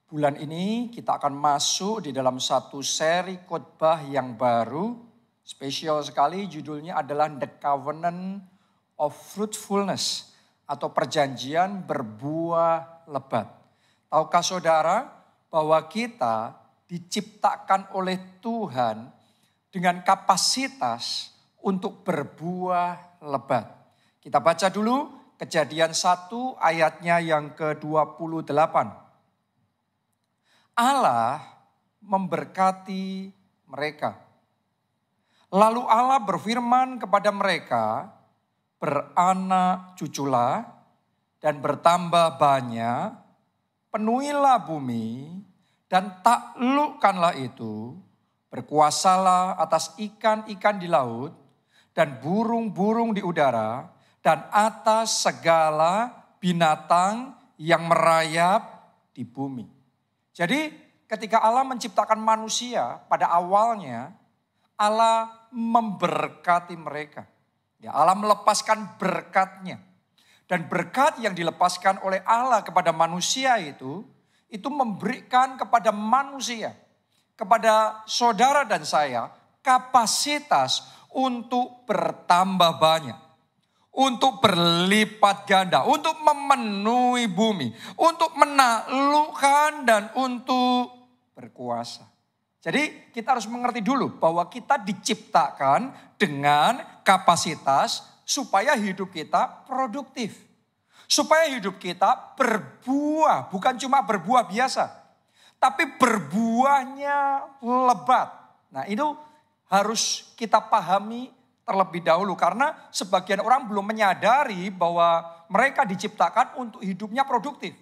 Bulan ini kita akan masuk di dalam satu seri khotbah yang baru. Spesial sekali, judulnya adalah The Covenant of Fruitfulness atau perjanjian berbuah lebat. Tahukah saudara bahwa kita diciptakan oleh Tuhan dengan kapasitas untuk berbuah lebat. Kita baca dulu Kejadian 1 ayatnya yang ke-28. Allah memberkati mereka. Lalu Allah berfirman kepada mereka, beranak cuculah dan bertambah banyak, penuhilah bumi dan taklukkanlah itu, berkuasalah atas ikan-ikan di laut dan burung-burung di udara dan atas segala binatang yang merayap di bumi. Jadi ketika Allah menciptakan manusia pada awalnya, Allah memberkati mereka. Ya, Allah melepaskan berkatnya. Dan berkat yang dilepaskan oleh Allah kepada manusia itu memberikan kepada manusia, kepada saudara dan saya, kapasitas untuk bertambah banyak. Untuk berlipat ganda, untuk memenuhi bumi, untuk menaklukkan dan untuk berkuasa. Jadi kita harus mengerti dulu bahwa kita diciptakan dengan kapasitas supaya hidup kita produktif. Supaya hidup kita berbuah, bukan cuma berbuah biasa. Tapi berbuahnya lebat. Nah itu harus kita pahami terlebih dahulu. Karena sebagian orang belum menyadari bahwa mereka diciptakan untuk hidupnya produktif.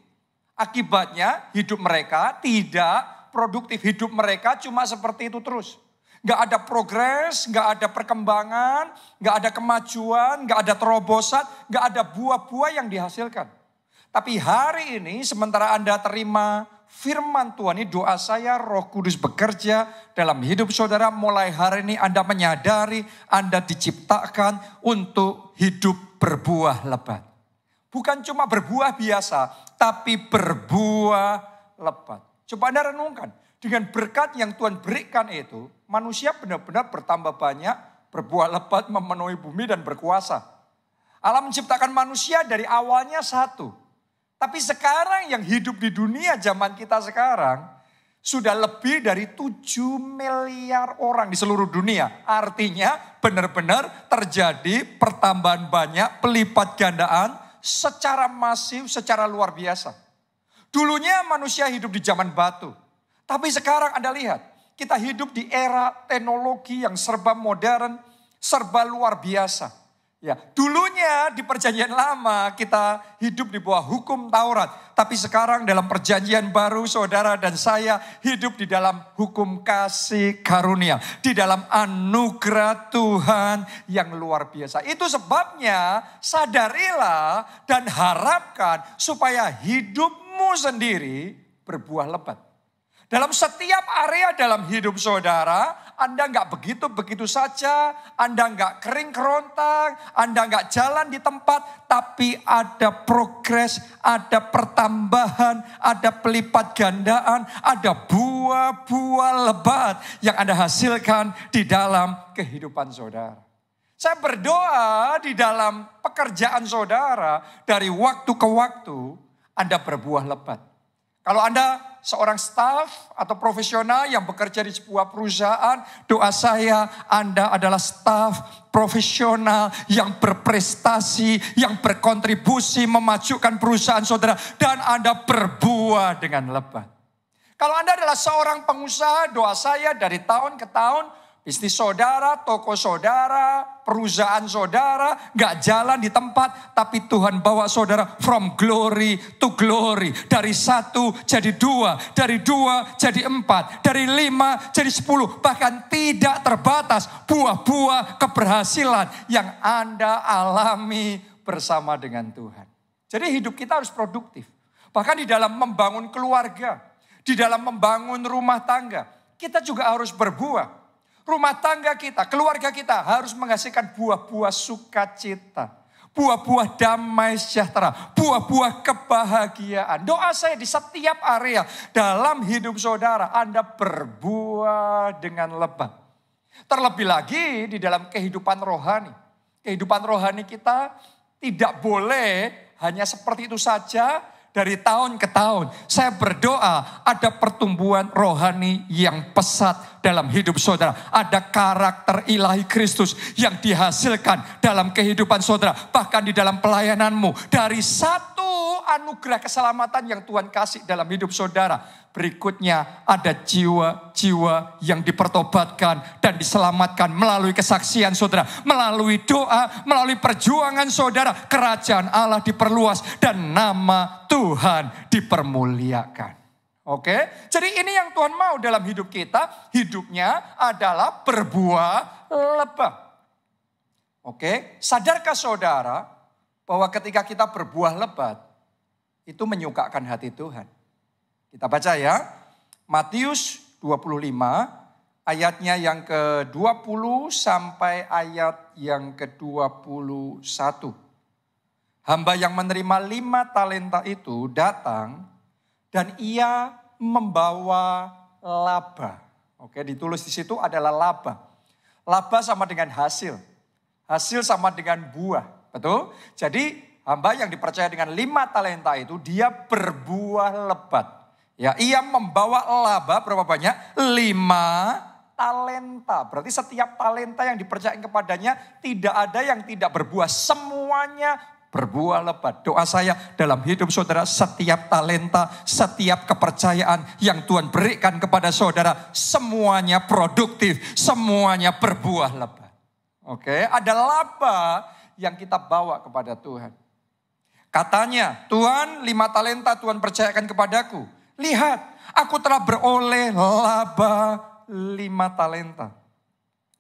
Akibatnya hidup mereka tidak produktif. Hidup mereka cuma seperti itu terus. Gak ada progres, gak ada perkembangan, gak ada kemajuan, gak ada terobosan, gak ada buah-buah yang dihasilkan. Tapi hari ini sementara Anda terima firman Tuhan, ini doa saya, Roh Kudus bekerja dalam hidup saudara. Mulai hari ini Anda menyadari Anda diciptakan untuk hidup berbuah lebat. Bukan cuma berbuah biasa, tapi berbuah lebat. Coba Anda renungkan, dengan berkat yang Tuhan berikan itu, manusia benar-benar bertambah banyak, berbuah lebat, memenuhi bumi dan berkuasa. Allah menciptakan manusia dari awalnya satu. Tapi sekarang yang hidup di dunia zaman kita sekarang sudah lebih dari 7 miliar orang di seluruh dunia. Artinya benar-benar terjadi pertambahan banyak, pelipat gandaan secara masif, secara luar biasa. Dulunya manusia hidup di zaman batu. Tapi sekarang Anda lihat, kita hidup di era teknologi yang serba modern, serba luar biasa. Ya, dulunya di perjanjian lama kita hidup di bawah hukum Taurat. Tapi sekarang dalam perjanjian baru saudara dan saya hidup di dalam hukum kasih karunia. Di dalam anugerah Tuhan yang luar biasa. Itu sebabnya sadarilah dan harapkan supaya hidupmu sendiri berbuah lebat. Dalam setiap area dalam hidup saudara, Anda nggak begitu-begitu saja, Anda nggak kering kerontang, Anda nggak jalan di tempat, tapi ada progres, ada pertambahan, ada pelipat gandaan, ada buah-buah lebat yang Anda hasilkan di dalam kehidupan saudara. Saya berdoa di dalam pekerjaan saudara, dari waktu ke waktu, Anda berbuah lebat. Kalau Anda seorang staf atau profesional yang bekerja di sebuah perusahaan, doa saya Anda adalah staf profesional yang berprestasi, yang berkontribusi memajukan perusahaan saudara, dan Anda berbuah dengan lebat. Kalau Anda adalah seorang pengusaha, doa saya dari tahun ke tahun, bisnis saudara, toko saudara, perusahaan saudara gak jalan di tempat, tapi Tuhan bawa saudara from glory to glory. Dari 1 jadi 2, dari 2 jadi 4, dari 5 jadi 10. Bahkan tidak terbatas buah-buah keberhasilan yang Anda alami bersama dengan Tuhan. Jadi hidup kita harus produktif. Bahkan di dalam membangun keluarga, di dalam membangun rumah tangga, kita juga harus berbuah. Rumah tangga kita, keluarga kita harus menghasilkan buah-buah sukacita. buah-buah damai sejahtera, buah-buah kebahagiaan. Doa saya di setiap area dalam hidup saudara, Anda berbuah dengan lebat. Terlebih lagi di dalam kehidupan rohani. Kehidupan rohani kita tidak boleh hanya seperti itu saja. Dari tahun ke tahun, saya berdoa ada pertumbuhan rohani yang pesat dalam hidup saudara. Ada karakter ilahi Kristus yang dihasilkan dalam kehidupan saudara. Bahkan di dalam pelayananmu. Dari satu anugerah keselamatan yang Tuhan kasih dalam hidup saudara. Berikutnya ada jiwa-jiwa yang dipertobatkan dan diselamatkan melalui kesaksian saudara. Melalui doa, melalui perjuangan saudara. Kerajaan Allah diperluas dan nama Tuhan dipermuliakan. Oke, jadi ini yang Tuhan mau dalam hidup kita. Hidupnya adalah berbuah lebat. Oke, sadarkah saudara bahwa ketika kita berbuah lebat, itu menyukakan hati Tuhan. Kita baca ya, Matius 25 ayatnya yang ke-20 sampai ayat yang ke-21. Hamba yang menerima 5 talenta itu datang dan ia membawa laba. Oke, ditulis di situ adalah laba. Laba sama dengan hasil. Hasil sama dengan buah, betul? Jadi hamba yang dipercaya dengan 5 talenta itu dia berbuah lebat. Ya, ia membawa laba berapa banyak? 5 talenta. Berarti setiap talenta yang dipercayakan kepadanya tidak ada yang tidak berbuah. Semuanya berbuah lebat. Doa saya dalam hidup saudara, setiap talenta, setiap kepercayaan yang Tuhan berikan kepada saudara, semuanya produktif, semuanya berbuah lebat. Oke, ada laba yang kita bawa kepada Tuhan. Katanya, Tuhan 5 talenta Tuhan percayakan kepadaku. Lihat, aku telah beroleh laba 5 talenta.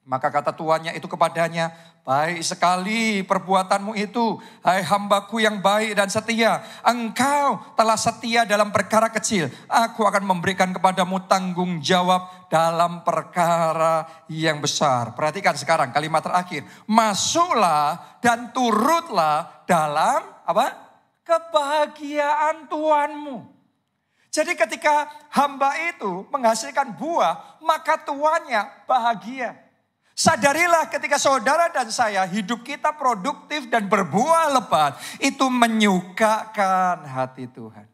Maka kata tuannya itu kepadanya, baik sekali perbuatanmu itu, hai hambaku yang baik dan setia. Engkau telah setia dalam perkara kecil. Aku akan memberikan kepadamu tanggung jawab dalam perkara yang besar. Perhatikan sekarang kalimat terakhir. Masuklah dan turutlah dalam apa? Kebahagiaan Tuhanmu. Jadi ketika hamba itu menghasilkan buah, maka tuannya bahagia. Sadarilah ketika saudara dan saya hidup kita produktif dan berbuah lebat, itu menyukakan hati Tuhan.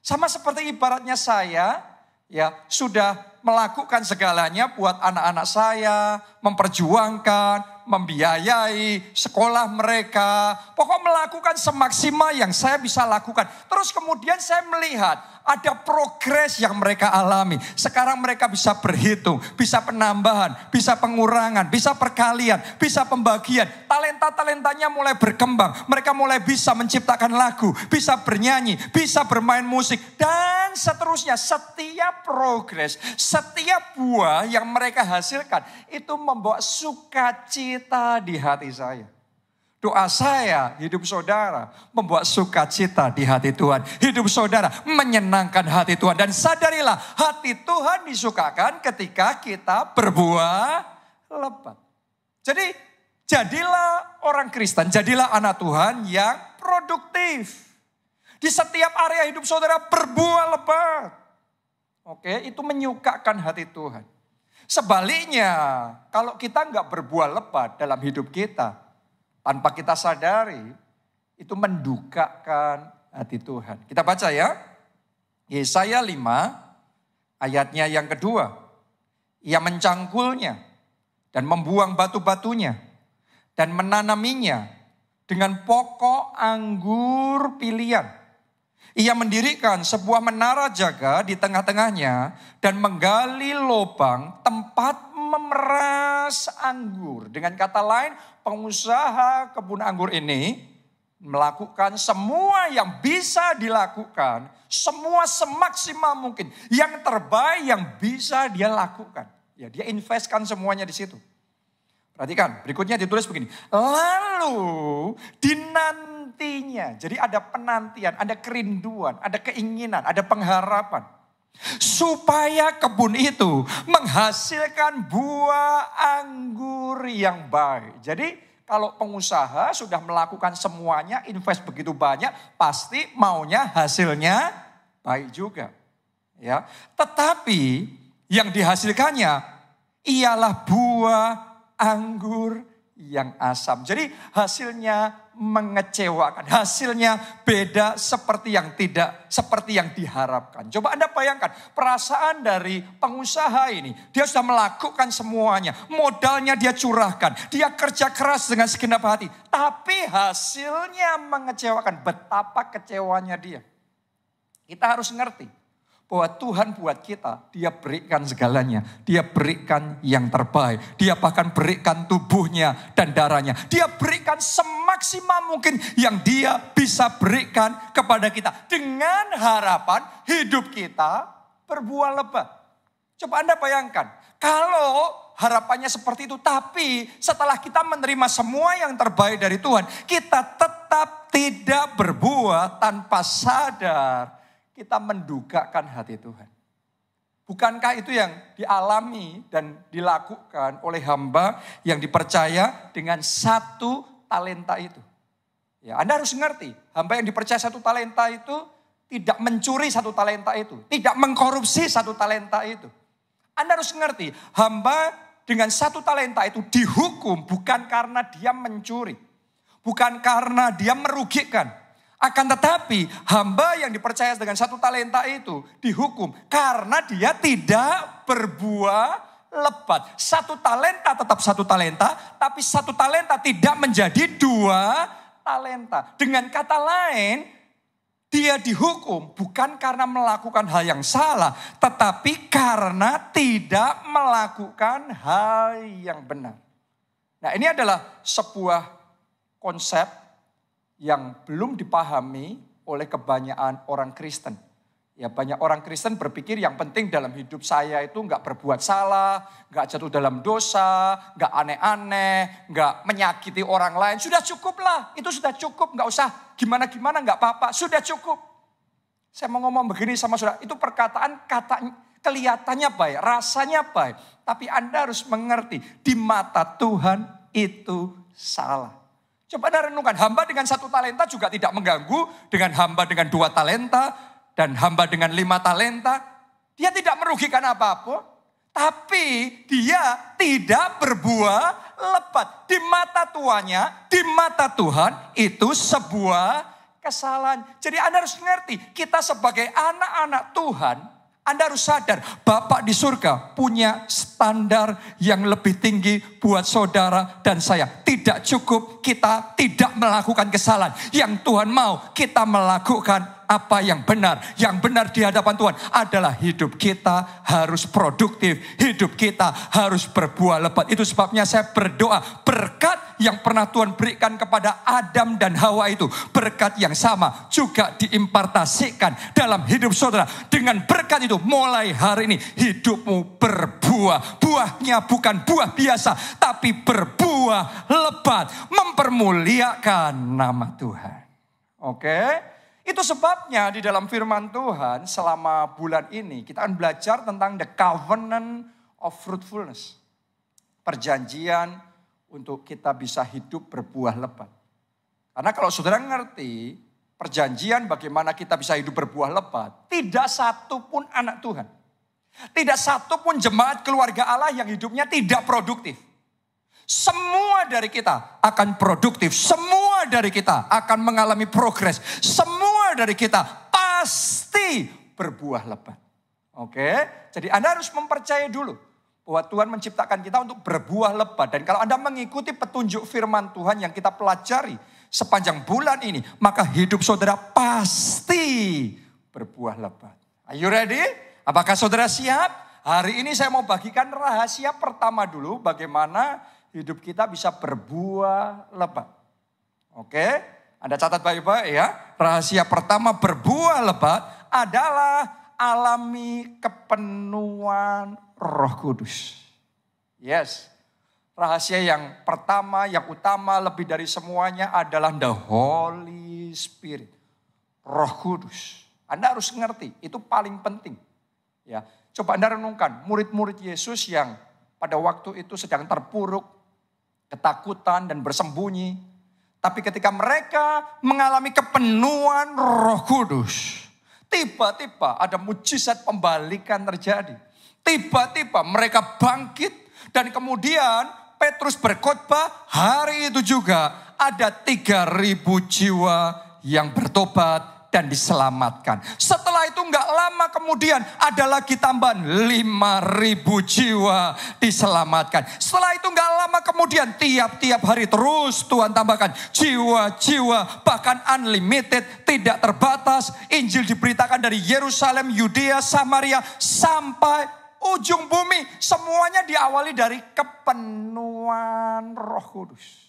Sama seperti ibaratnya saya ya sudah melakukan segalanya buat anak-anak saya, memperjuangkan, membiayai sekolah mereka. Pokok melakukan semaksimal yang saya bisa lakukan. Terus kemudian saya melihat ada progres yang mereka alami. Sekarang mereka bisa berhitung, bisa penambahan, bisa pengurangan, bisa perkalian, bisa pembagian. Talenta-talentanya mulai berkembang. Mereka mulai bisa menciptakan lagu, bisa bernyanyi, bisa bermain musik, dan seterusnya. Setiap progres, setiap buah yang mereka hasilkan, itu membawa sukacita di hati saya. Doa saya, hidup saudara membuat sukacita di hati Tuhan. Hidup saudara menyenangkan hati Tuhan. Dan sadarilah, hati Tuhan disukakan ketika kita berbuah lebat. Jadi, jadilah orang Kristen, jadilah anak Tuhan yang produktif. Di setiap area hidup saudara berbuah lebat. Oke, itu menyukakan hati Tuhan. Sebaliknya, kalau kita nggak berbuah lebat dalam hidup kita, tanpa kita sadari, itu mendukakan hati Tuhan. Kita baca ya. Yesaya 5 ayatnya yang kedua. Ia mencangkulnya dan membuang batu-batunya dan menanaminya dengan pokok anggur pilihan. Ia mendirikan sebuah menara jaga di tengah-tengahnya dan menggali lubang tempat memeras anggur. Dengan kata lain, pengusaha kebun anggur ini melakukan semua yang bisa dilakukan, semua semaksimal mungkin, yang terbaik yang bisa dia lakukan. Ya, dia investkan semuanya di situ. Perhatikan, berikutnya ditulis begini. Lalu dinantinya, jadi ada penantian, ada kerinduan, ada keinginan, ada pengharapan. Supaya kebun itu menghasilkan buah anggur yang baik. Jadi kalau pengusaha sudah melakukan semuanya, invest begitu banyak, pasti maunya hasilnya baik juga. Ya, tetapi yang dihasilkannya ialah buah anggur yang asam. Jadi hasilnya mengecewakan, hasilnya beda seperti yang diharapkan. Coba Anda bayangkan perasaan dari pengusaha ini, dia sudah melakukan semuanya, modalnya dia curahkan, dia kerja keras dengan segenap hati, tapi hasilnya mengecewakan. Betapa kecewanya dia. Kita harus ngerti bahwa Tuhan buat kita, dia berikan segalanya. Dia berikan yang terbaik. Dia bahkan berikan tubuhnya dan darahnya. Dia berikan semaksimal mungkin yang dia bisa berikan kepada kita. Dengan harapan hidup kita berbuah lebat. Coba Anda bayangkan, kalau harapannya seperti itu, tapi setelah kita menerima semua yang terbaik dari Tuhan, kita tetap tidak berbuah tanpa sadar. Kita mendugakan hati Tuhan. Bukankah itu yang dialami dan dilakukan oleh hamba yang dipercaya dengan 1 talenta itu? Ya, Anda harus mengerti, hamba yang dipercaya 1 talenta itu tidak mencuri 1 talenta itu. Tidak mengkorupsi 1 talenta itu. Anda harus mengerti, hamba dengan 1 talenta itu dihukum bukan karena dia mencuri. Bukan karena dia merugikan. Akan tetapi hamba yang dipercaya dengan 1 talenta itu dihukum karena dia tidak berbuah lebat. 1 talenta tetap 1 talenta, tapi 1 talenta tidak menjadi 2 talenta. Dengan kata lain, dia dihukum bukan karena melakukan hal yang salah, tetapi karena tidak melakukan hal yang benar. Nah, ini adalah sebuah konsep yang belum dipahami oleh kebanyakan orang Kristen. Ya, banyak orang Kristen berpikir yang penting dalam hidup saya itu enggak berbuat salah, enggak jatuh dalam dosa, enggak aneh-aneh, enggak menyakiti orang lain. Sudah cukuplah, itu sudah cukup, enggak usah gimana-gimana, enggak apa-apa, sudah cukup. Saya mau ngomong begini sama saudara, itu perkataan kelihatannya baik, rasanya baik. Tapi Anda harus mengerti, di mata Tuhan itu salah. Coba Anda renungkan, hamba dengan 1 talenta juga tidak mengganggu dengan hamba dengan 2 talenta dan hamba dengan 5 talenta. Dia tidak merugikan apa-apa, tapi dia tidak berbuah lebat. Di mata tuannya, di mata Tuhan itu sebuah kesalahan. Jadi Anda harus mengerti, kita sebagai anak-anak Tuhan, Anda harus sadar, Bapak di surga punya standar yang lebih tinggi buat saudara dan saya. Tidak cukup kita tidak melakukan kesalahan. Yang Tuhan mau kita melakukan apa yang benar. Yang benar di hadapan Tuhan adalah hidup kita harus produktif. Hidup kita harus berbuah lebat. Itu sebabnya saya berdoa, berkat yang pernah Tuhan berikan kepada Adam dan Hawa itu, berkat yang sama juga diimpartasikan dalam hidup saudara. Dengan berkat itu mulai hari ini hidupmu berbuah. Buahnya bukan buah biasa, tapi berbuah lebat, mempermuliakan nama Tuhan. Oke? Itu sebabnya di dalam firman Tuhan selama bulan ini kita akan belajar tentang the covenant of fruitfulness. Perjanjian untuk kita bisa hidup berbuah lebat. Karena kalau saudara ngerti perjanjian bagaimana kita bisa hidup berbuah lebat, tidak satu pun anak Tuhan, tidak satu pun jemaat keluarga Allah yang hidupnya tidak produktif. Semua dari kita akan produktif, semua dari kita akan mengalami progres, semua dari kita pasti berbuah lebat. Oke, jadi Anda harus mempercayai dulu bahwa Tuhan menciptakan kita untuk berbuah lebat. Dan kalau Anda mengikuti petunjuk firman Tuhan yang kita pelajari sepanjang bulan ini, maka hidup saudara pasti berbuah lebat. Are you ready? Apakah saudara siap? Hari ini saya mau bagikan rahasia pertama dulu bagaimana hidup kita bisa berbuah lebat. Oke, Anda catat baik-baik ya. Rahasia pertama berbuah lebat adalah alami kepenuhan Roh Kudus. Yes, rahasia yang pertama, yang utama lebih dari semuanya adalah the Holy Spirit. Roh Kudus. Anda harus ngerti, itu paling penting. Ya, coba Anda renungkan, murid-murid Yesus yang pada waktu itu sedang terpuruk, ketakutan dan bersembunyi. Tapi ketika mereka mengalami kepenuhan Roh Kudus, tiba-tiba ada mujizat pembalikan terjadi. Tiba-tiba mereka bangkit dan kemudian Petrus berkhotbah, hari itu juga ada 3.000 jiwa yang bertobat dan diselamatkan. Setelah itu enggak lama kemudian ada lagi tambahan 5.000 jiwa diselamatkan. Setelah itu enggak lama kemudian tiap-tiap hari terus Tuhan tambahkan jiwa-jiwa, bahkan unlimited, tidak terbatas. Injil diberitakan dari Yerusalem, Yudea, Samaria sampai ujung bumi. Semuanya diawali dari kepenuhan Roh Kudus.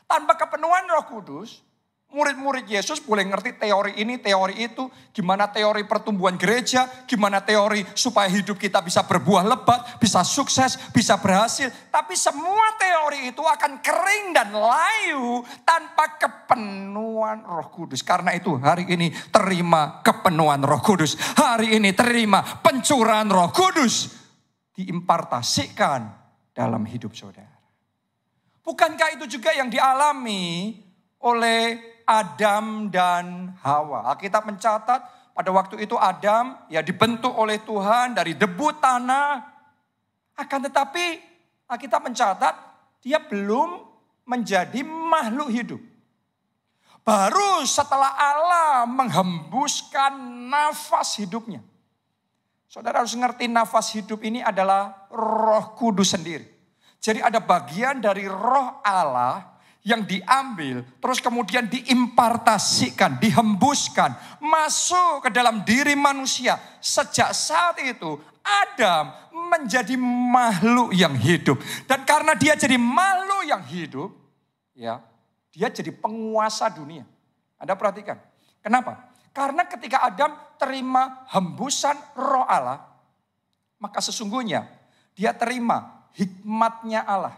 Tanpa kepenuhan Roh Kudus, murid-murid Yesus boleh ngerti teori ini, teori itu. Gimana teori pertumbuhan gereja, gimana teori supaya hidup kita bisa berbuah lebat, bisa sukses, bisa berhasil. Tapi semua teori itu akan kering dan layu tanpa kepenuhan Roh Kudus. Karena itu hari ini terima kepenuhan Roh Kudus. Hari ini terima pencurahan Roh Kudus. Diimpartasikan dalam hidup saudara. Bukankah itu juga yang dialami oleh Adam dan Hawa? Alkitab mencatat pada waktu itu Adam ya dibentuk oleh Tuhan dari debu tanah. Akan tetapi Alkitab mencatat dia belum menjadi makhluk hidup. Baru setelah Allah menghembuskan nafas hidupnya. Saudara harus ngerti nafas hidup ini adalah Roh Kudus sendiri. Jadi ada bagian dari Roh Allah yang diambil, terus kemudian diimpartasikan, dihembuskan, masuk ke dalam diri manusia. Sejak saat itu, Adam menjadi makhluk yang hidup. Dan karena dia jadi makhluk yang hidup, ya, dia jadi penguasa dunia. Anda perhatikan, kenapa? Karena ketika Adam terima hembusan Roh Allah, maka sesungguhnya dia terima hikmatnya Allah.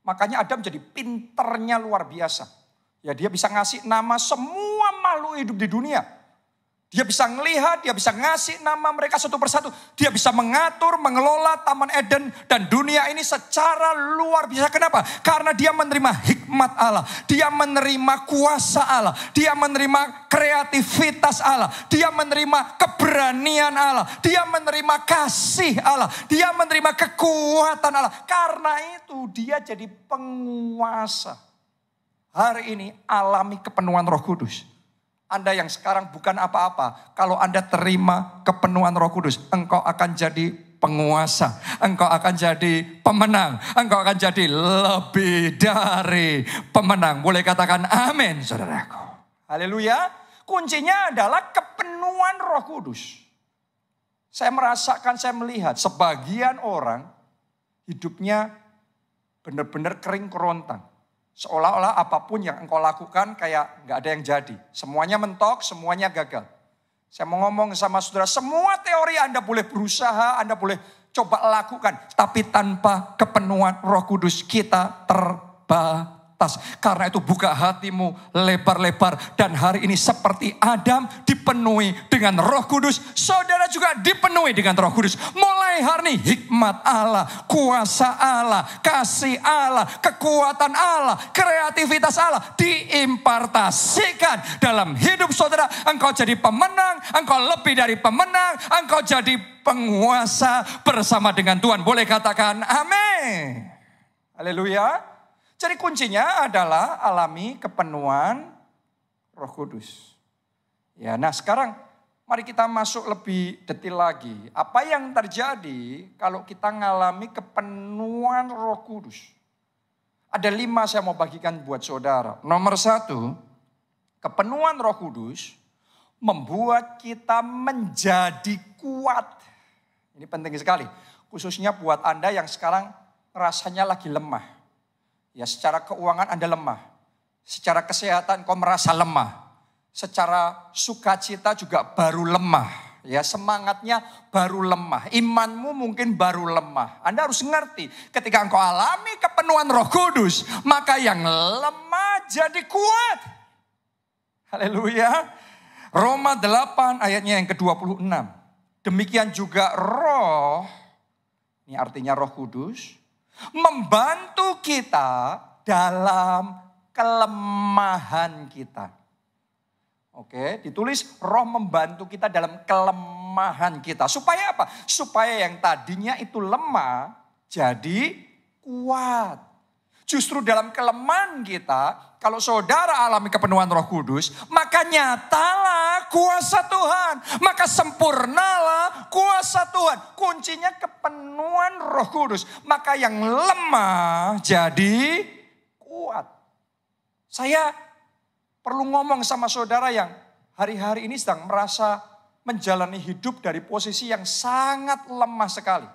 Makanya Adam jadi pinternya luar biasa. Ya dia bisa ngasih nama semua makhluk hidup di dunia. Dia bisa ngelihat, dia bisa ngasih nama mereka satu persatu. Dia bisa mengatur, mengelola Taman Eden dan dunia ini secara luar biasa. Kenapa? Karena dia menerima hikmat Allah. Dia menerima kuasa Allah. Dia menerima kreativitas Allah. Dia menerima keberanian Allah. Dia menerima kasih Allah. Dia menerima kekuatan Allah. Karena itu dia jadi penguasa. Hari ini alami kepenuhan Roh Kudus. Anda yang sekarang bukan apa-apa, kalau Anda terima kepenuhan Roh Kudus, engkau akan jadi penguasa, engkau akan jadi pemenang, engkau akan jadi lebih dari pemenang. Boleh katakan amin, saudaraku. Haleluya. Kuncinya adalah kepenuhan Roh Kudus. Saya merasakan, saya melihat sebagian orang hidupnya benar-benar kering kerontang. Seolah-olah apapun yang engkau lakukan kayak gak ada yang jadi. Semuanya mentok, semuanya gagal. Saya mau ngomong sama saudara, semua teori Anda boleh berusaha, Anda boleh coba lakukan. Tapi tanpa kepenuhan Roh Kudus kita terbatas. Karena itu buka hatimu lebar-lebar. Dan hari ini seperti Adam dipenuhi dengan Roh Kudus. Saudara juga dipenuhi dengan Roh Kudus. Mulai hari ini hikmat Allah, kuasa Allah, kasih Allah, kekuatan Allah, kreativitas Allah diimpartasikan dalam hidup saudara. Engkau jadi pemenang, engkau lebih dari pemenang, engkau jadi penguasa bersama dengan Tuhan. Boleh katakan amin. Haleluya. Jadi kuncinya adalah alami kepenuhan Roh Kudus. Ya, nah sekarang mari kita masuk lebih detail lagi. Apa yang terjadi kalau kita mengalami kepenuhan Roh Kudus? Ada 5 saya mau bagikan buat saudara. Nomor 1, kepenuhan Roh Kudus membuat kita menjadi kuat. Ini penting sekali. Khususnya buat Anda yang sekarang rasanya lagi lemah. Ya, secara keuangan Anda lemah. Secara kesehatan kau merasa lemah. Secara sukacita juga baru lemah. Ya, semangatnya baru lemah. Imanmu mungkin baru lemah. Anda harus ngerti, ketika engkau alami kepenuhan Roh Kudus, maka yang lemah jadi kuat. Haleluya. Roma 8 ayatnya yang ke-26. Demikian juga roh, ini artinya Roh Kudus, Membantu kita dalam kelemahan kita. Oke, ditulis Roh membantu kita dalam kelemahan kita. Supaya apa? Supaya yang tadinya itu lemah jadi kuat. Justru dalam kelemahan kita, kalau saudara alami kepenuhan Roh Kudus, maka nyatalah kuasa Tuhan. Maka sempurnalah kuasa Tuhan. Kuncinya kepenuhan Roh Kudus. Maka yang lemah jadi kuat. Saya perlu ngomong sama saudara yang hari-hari ini sedang merasa menjalani hidup dari posisi yang sangat lemah sekali.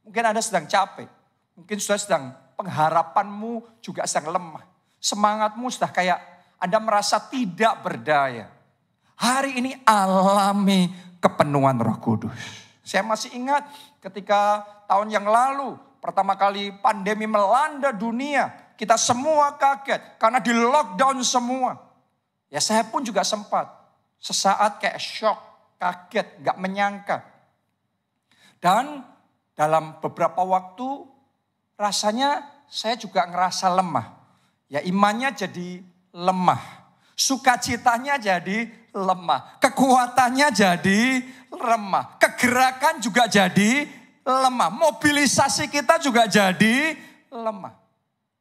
Mungkin Anda sedang capek. Mungkin sudah sedang pengharapanmu juga sedang lemah. Semangatmu sudah kayak Anda merasa tidak berdaya. Hari ini alami kepenuhan Roh Kudus. Saya masih ingat ketika tahun yang lalu pertama kali pandemi melanda dunia. Kita semua kaget karena di lockdown semua. Ya saya pun juga sempat sesaat kayak shock, kaget, gak menyangka. Dan dalam beberapa waktu rasanya saya juga ngerasa lemah. Ya imannya jadi lemah. Sukacitanya jadi lemah. Kekuatannya jadi lemah. Kegerakan juga jadi lemah. Mobilisasi kita juga jadi lemah.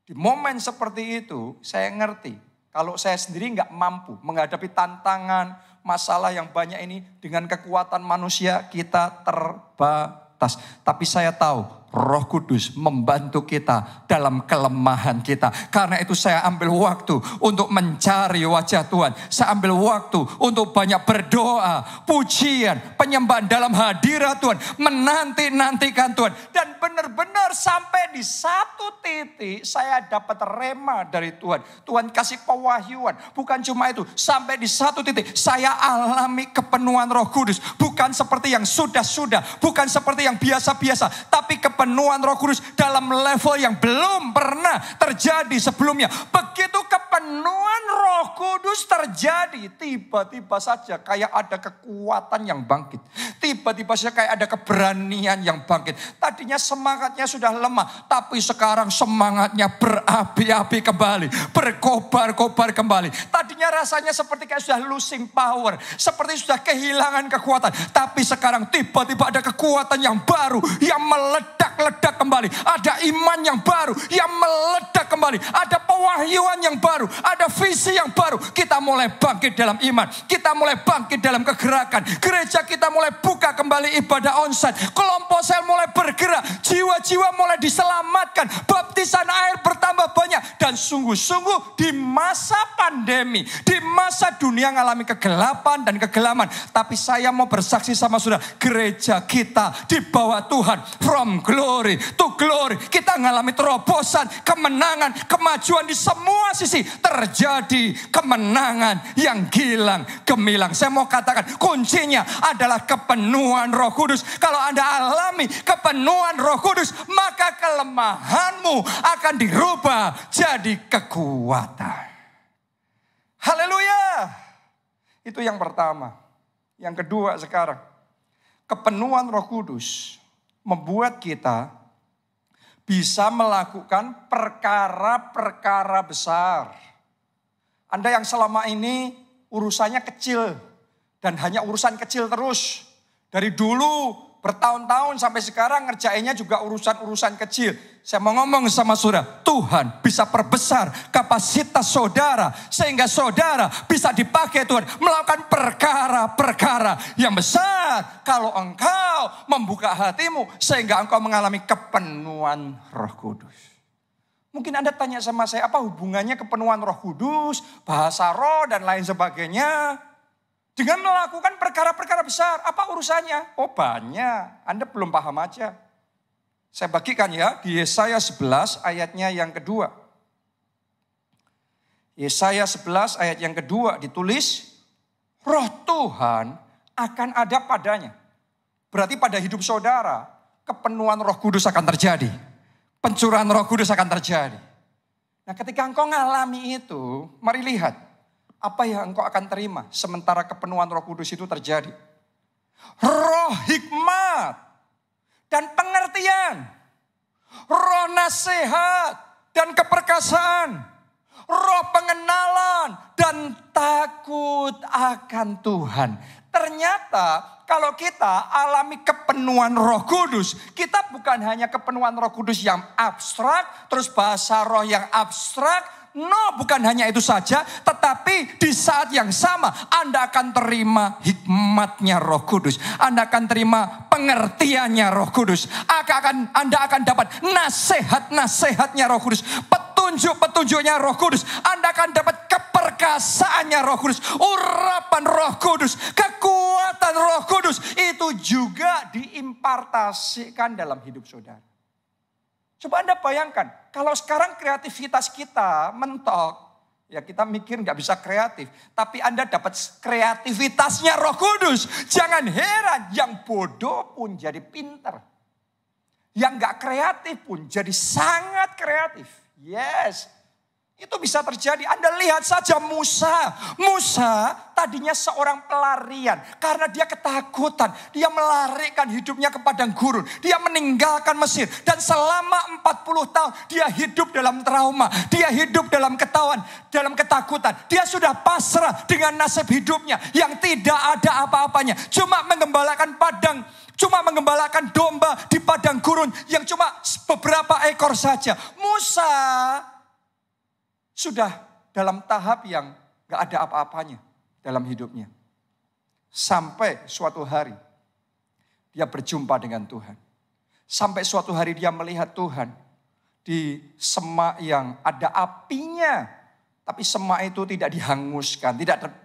Di momen seperti itu saya ngerti. Kalau saya sendiri nggak mampu menghadapi tantangan, masalah yang banyak ini dengan kekuatan manusia kita terbatas. Tapi saya tahu Roh Kudus membantu kita dalam kelemahan kita. Karena itu saya ambil waktu untuk mencari wajah Tuhan. Saya ambil waktu untuk banyak berdoa, pujian, penyembahan dalam hadirat Tuhan. Menanti-nantikan Tuhan. Dan benar-benar sampai di satu titik saya dapat rema dari Tuhan. Tuhan kasih pewahyuan. Bukan cuma itu. Sampai di satu titik saya alami kepenuhan Roh Kudus. Bukan seperti yang sudah-sudah. Bukan seperti yang biasa-biasa. Tapi kepenuhan Roh Kudus dalam level yang belum pernah terjadi sebelumnya. Begitu kepenuhan Roh Kudus terjadi, tiba-tiba saja kayak ada kekuatan yang bangkit. Tiba-tiba saja kayak ada keberanian yang bangkit. Tadinya semangatnya sudah lemah, tapi sekarang semangatnya berapi-api kembali, berkobar-kobar kembali. Tadinya rasanya seperti kayak sudah losing power, seperti sudah kehilangan kekuatan. Tapi sekarang tiba-tiba ada kekuatan yang baru, yang meledak kembali. Ada iman yang baru yang meledak kembali. Ada pewahyuan yang baru. Ada visi yang baru. Kita mulai bangkit dalam iman. Kita mulai bangkit dalam kegerakan. Gereja kita mulai buka kembali ibadah onsite. Kelompok sel mulai bergerak. Jiwa-jiwa mulai diselamatkan. Baptisan air bertambah banyak. Dan sungguh-sungguh di masa pandemi. Di masa dunia mengalami kegelapan dan kegelaman. Tapi saya mau bersaksi sama saudara. Gereja kita di bawah Tuhan. From glory to glory. Kita mengalami terobosan, kemenangan, kemajuan di semua sisi. Terjadi kemenangan yang gilang gemilang. Saya mau katakan kuncinya adalah kepenuhan Roh Kudus. Kalau Anda alami kepenuhan Roh Kudus, maka kelemahanmu akan dirubah jadi kekuatan. Haleluya. Itu yang pertama. Yang kedua sekarang. Kepenuhan Roh Kudus membuat kita bisa melakukan perkara-perkara besar. Anda yang selama ini urusannya kecil dan hanya urusan kecil terus. Dari dulu bertahun-tahun sampai sekarang ngerjainnya juga urusan-urusan kecil. Saya mau ngomong sama saudara, Tuhan bisa perbesar kapasitas saudara. Sehingga saudara bisa dipakai Tuhan melakukan perkara-perkara yang besar. Kalau engkau membuka hatimu sehingga engkau mengalami kepenuhan Roh Kudus. Mungkin Anda tanya sama saya, apa hubungannya kepenuhan Roh Kudus, bahasa roh dan lain sebagainya. Dengan melakukan perkara-perkara besar, apa urusannya? Oh banyak, Anda belum paham aja. Saya bagikan ya, di Yesaya 11 ayatnya yang kedua. Yesaya 11 ayat yang kedua ditulis, Roh Tuhan akan ada padanya. Berarti pada hidup saudara, kepenuhan Roh Kudus akan terjadi. Pencurahan Roh Kudus akan terjadi. Nah ketika engkau ngalami itu, mari lihat. Apa yang engkau akan terima sementara kepenuhan Roh Kudus itu terjadi. Roh hikmat dan pengertian. roh nasihat dan keperkasaan, roh pengenalan dan takut akan Tuhan. Ternyata kalau kita alami kepenuhan Roh Kudus, kita bukan hanya kepenuhan Roh Kudus yang abstrak, terus bahasa roh yang abstrak. No, bukan hanya itu saja, tetapi di saat yang sama Anda akan terima hikmatnya Roh Kudus. Anda akan terima pengertiannya Roh Kudus. Anda akan dapat nasihat-nasihatnya Roh Kudus. Petunjuk-petunjuknya Roh Kudus. Anda akan dapat keperkasaannya Roh Kudus. Urapan Roh Kudus. Kekuatan Roh Kudus. Itu juga diimpartasikan dalam hidup saudara. Coba Anda bayangkan, kalau sekarang kreativitas kita mentok, ya kita mikir nggak bisa kreatif. Tapi Anda dapat kreativitasnya Roh Kudus. Jangan heran, yang bodoh pun jadi pinter. Yang nggak kreatif pun jadi sangat kreatif. Yes, itu bisa terjadi. Anda lihat saja Musa. Musa tadinya seorang pelarian. Karena dia ketakutan. Dia melarikan hidupnya ke padang gurun. Dia meninggalkan Mesir. Dan selama 40 tahun dia hidup dalam trauma. Dia hidup dalam ketakutan. Dia sudah pasrah dengan nasib hidupnya. Yang tidak ada apa-apanya. Cuma menggembalakan domba di padang gurun. Yang cuma beberapa ekor saja. Musa sudah dalam tahap yang gak ada apa-apanya dalam hidupnya. Sampai suatu hari dia berjumpa dengan Tuhan. Sampai suatu hari dia melihat Tuhan di semak yang ada apinya. Tapi semak itu tidak dihanguskan,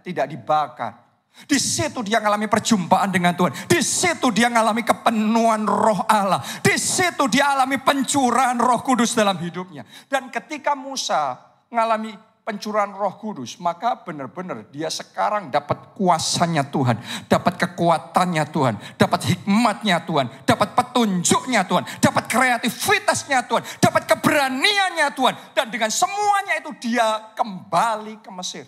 tidak dibakar. Di situ dia mengalami perjumpaan dengan Tuhan. Di situ dia mengalami kepenuhan Roh Allah. Di situ dia alami pencurahan Roh Kudus dalam hidupnya. Dan ketika Musa mengalami pencurahan Roh Kudus, maka benar-benar dia sekarang dapat kuasanya Tuhan, dapat kekuatannya Tuhan, dapat hikmatnya Tuhan, dapat petunjuknya Tuhan, dapat kreativitasnya Tuhan, dapat keberaniannya Tuhan. Dan dengan semuanya itu dia kembali ke Mesir.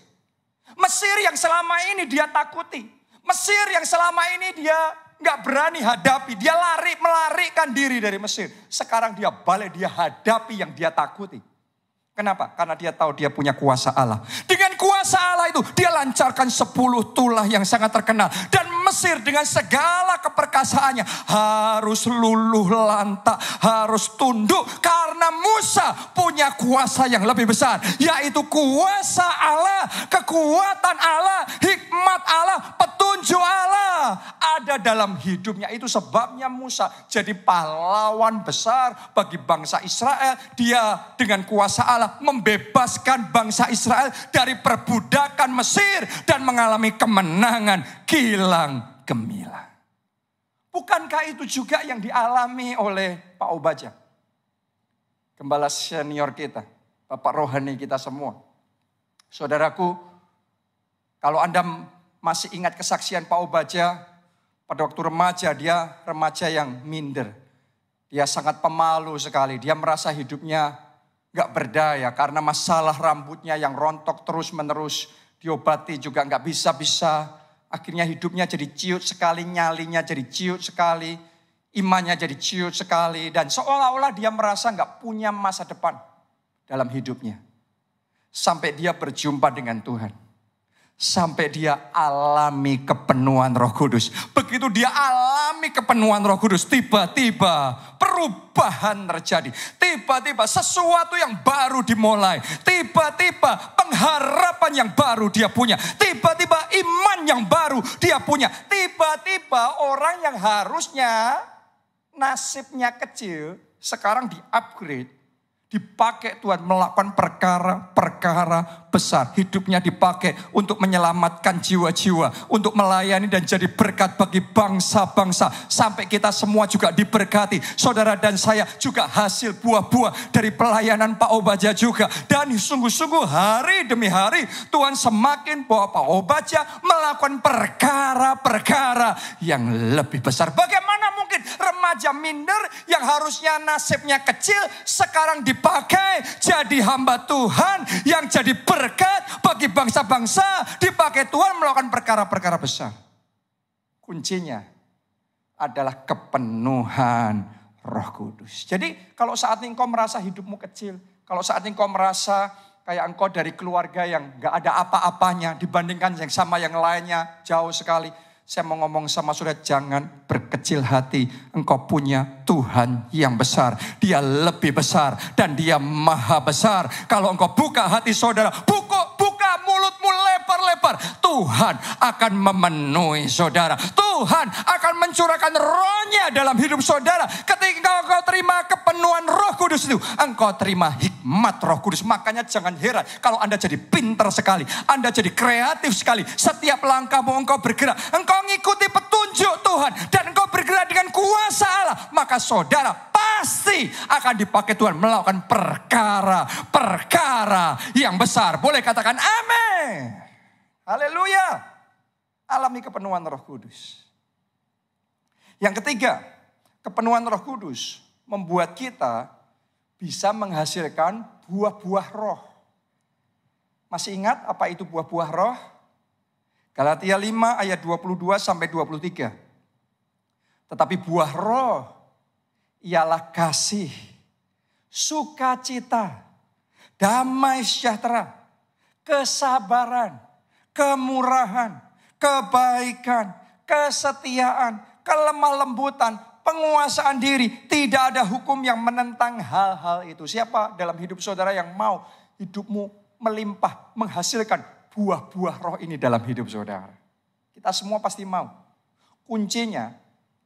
Mesir yang selama ini dia takuti. Mesir yang selama ini dia gak berani hadapi. Dia melarikan diri dari Mesir. Sekarang dia balik, dia hadapi yang dia takuti. Kenapa? Karena dia tahu dia punya kuasa Allah. Dengan kuasa Allah itu dia lancarkan 10 tulah yang sangat terkenal. Dan Mesir dengan segala keperkasaannya harus luluh lantak, harus tunduk. Karena Musa punya kuasa yang lebih besar. Yaitu kuasa Allah, kekuatan Allah, hikmat Allah, petunjuk Allah. Ada dalam hidupnya. Itu sebabnya Musa jadi pahlawan besar bagi bangsa Israel. Dia dengan kuasa Allah membebaskan bangsa Israel dari perbudakan Mesir dan mengalami kemenangan kilang gemilang. Bukankah itu juga yang dialami oleh Pak Obadja? Gembala senior kita, Bapak rohani kita semua. Saudaraku, kalau Anda masih ingat kesaksian Pak Obadja, pada waktu remaja, dia remaja yang minder. Dia sangat pemalu sekali, dia merasa hidupnya gak berdaya karena masalah rambutnya yang rontok terus menerus. Diobati juga gak bisa-bisa. Akhirnya hidupnya jadi ciut sekali, nyalinya jadi ciut sekali. Imannya jadi ciut sekali. Dan seolah-olah dia merasa gak punya masa depan dalam hidupnya. Sampai dia berjumpa dengan Tuhan. Sampai dia alami kepenuhan Roh Kudus. Begitu dia alami kepenuhan Roh Kudus, tiba-tiba perubahan terjadi. Tiba-tiba sesuatu yang baru dimulai. Tiba-tiba pengharapan yang baru dia punya. Tiba-tiba iman yang baru dia punya. Tiba-tiba orang yang harusnya nasibnya kecil, sekarang di-upgrade. Dipakai Tuhan melakukan perkara-perkara besar. Hidupnya dipakai untuk menyelamatkan jiwa-jiwa. Untuk melayani dan jadi berkat bagi bangsa-bangsa. Sampai kita semua juga diberkati. Saudara dan saya juga hasil buah-buah dari pelayanan Pak Obadja juga. Dan sungguh-sungguh hari demi hari Tuhan semakin bawa Pak Obadja melakukan perkara-perkara yang lebih besar. Bagaimana mungkin remaja minder yang harusnya nasibnya kecil sekarang dipakai jadi hamba Tuhan yang jadi berkat bagi bangsa-bangsa, dipakai Tuhan melakukan perkara-perkara besar. Kuncinya adalah kepenuhan Roh Kudus. Jadi kalau saat ini engkau merasa hidupmu kecil, kalau saat ini engkau merasa kayak engkau dari keluarga yang gak ada apa-apanya dibandingkan yang sama yang lainnya jauh sekali. Saya mau ngomong sama saudara, jangan berkecil hati. Engkau punya Tuhan yang besar. Dia lebih besar dan dia maha besar. Kalau engkau buka hati saudara, buka mulutmu lebar-lebar. Tuhan akan memenuhi saudara. Tuhan akan mencurahkan rohnya dalam hidup saudara. Ketika engkau terima kepenuhan Roh Kudus itu, engkau terima hikmat Roh Kudus. Makanya jangan heran kalau Anda jadi pintar sekali. Anda jadi kreatif sekali. Setiap langkahmu engkau bergerak. Engkau ngikuti petunjuk Tuhan. Dan engkau bergerak dengan kuasa Allah. Maka saudara pasti akan dipakai Tuhan melakukan perkara yang besar. Boleh katakan amin. Haleluya. Alami kepenuhan Roh Kudus. Yang ketiga, kepenuhan Roh Kudus membuat kita bisa menghasilkan buah-buah roh. Masih ingat apa itu buah-buah roh? Galatia 5 ayat 22 sampai 23. Tetapi buah roh ialah kasih, sukacita, damai sejahtera, kesabaran, kemurahan, kebaikan, kesetiaan, kelemah lembutan, penguasaan diri. Tidak ada hukum yang menentang hal-hal itu. Siapa dalam hidup saudara yang mau hidupmu melimpah, menghasilkan buah-buah roh ini dalam hidup saudara? Kita semua pasti mau. Kuncinya